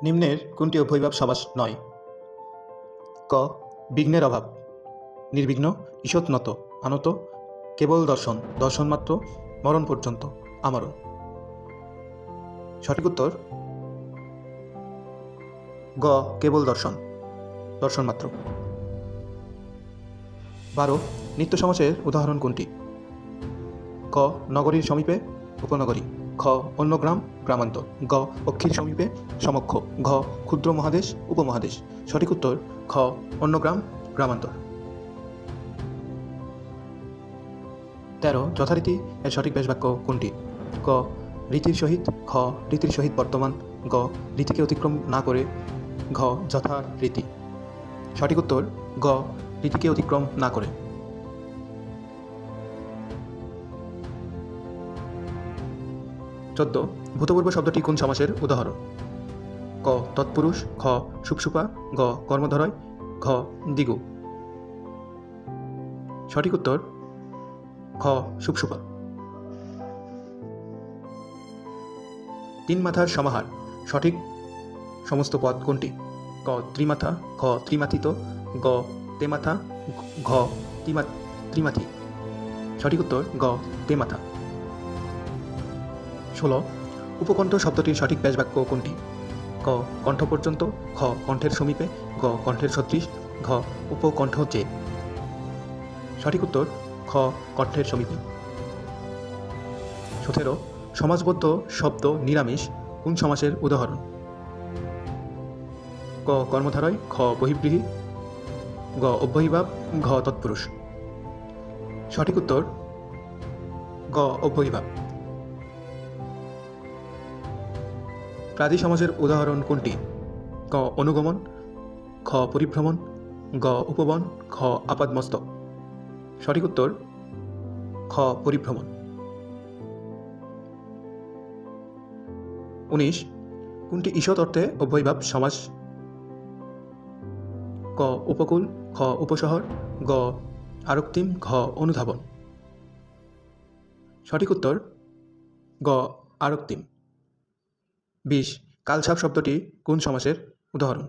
নিম্নের কোনটি অব্যয়ীভাব সমাস নয়? ক বিঘ্নের অভাব, নির্বিঘ্ন, ঈষৎ নত, আনত, কেবল দর্শন, দর্শন মাত্র, মরণ পর্যন্ত, আমরণ। সঠিক উত্তর গ কেবল দর্শন, দর্শন মাত্র। 12 নিত্য সমাসের উদাহরণ কোনটি? ক নগরীর সমীপে, উপনগরী। খ অন্য গ্রাম, গ্রামান্তর। গ পক্ষীর সমীপে, সমক্ষ। ঘ ক্ষুদ্র মহাদেশ, উপমহাদেশ। সঠিক উত্তর খ অন্য গ্রাম, গ্রামান্তর। 13 যথারীতি এর সঠিক ব্যাসবাক্য কোনটি? ক রীতির সহিত। খ রীতির সহিত বর্তমান। গ রীতিকে অতিক্রম না করে। ঘ যথারীতি। সঠিক উত্তর গ রীতিকে অতিক্রম না করে। 14 ভূতপূর্ব শব্দটি কোন সমাসের উদাহরণ? ক তৎপুরুষ। খ সুপসুপা। গ কর্মধরয়। ঘ দিগু। সঠিক উত্তর খ সুপসুপা। 3 মাথার সমাহার সঠিক সমস্ত পদ কোনটি? ক ত্রিমাথা। খ ত্রিমাথিত। গ তেমাথা। ঘ ত্রিমাথি। সঠিক উত্তর গ তেমাথা। 16 উপকণ্ঠ শব্দটির সঠিক ব্যাসবাক্য কোনটি? ক কণ্ঠ পর্যন্ত। খ কণ্ঠের সমীপে। গ কণ্ঠের সদৃশ। ঘ উপকণ্ঠ যে। সঠিক উত্তর খ কণ্ঠের সমীপে। 17 সমাসবদ্ধ শব্দ নিরামিষ কোন সমাসের উদাহরণ? ক কর্মধারয়। খ বহিব্রীহি। গ অব্যয়ীভাব। ঘ তৎপুরুষ। সঠিক উত্তর গ অব্যয়ীভাব। প্রাদি সমাসের উদাহরণ কোনটি? ক অনুগমন। খ পরিভ্রমণ। গ উপবন। খ আপাদমস্তক। সঠিক উত্তর খ পরিভ্রমণ। 19 কোনটি ঈষৎ অর্থে অব্যয়ীভাব সমাস? ক উপকূল। খ উপশহর। গ আরক্তিম। ঘ অনুধাবন। সঠিক উত্তর গ আরক্তিম। 20 কালসাপ শব্দটি কোন সমাসের উদাহরণ?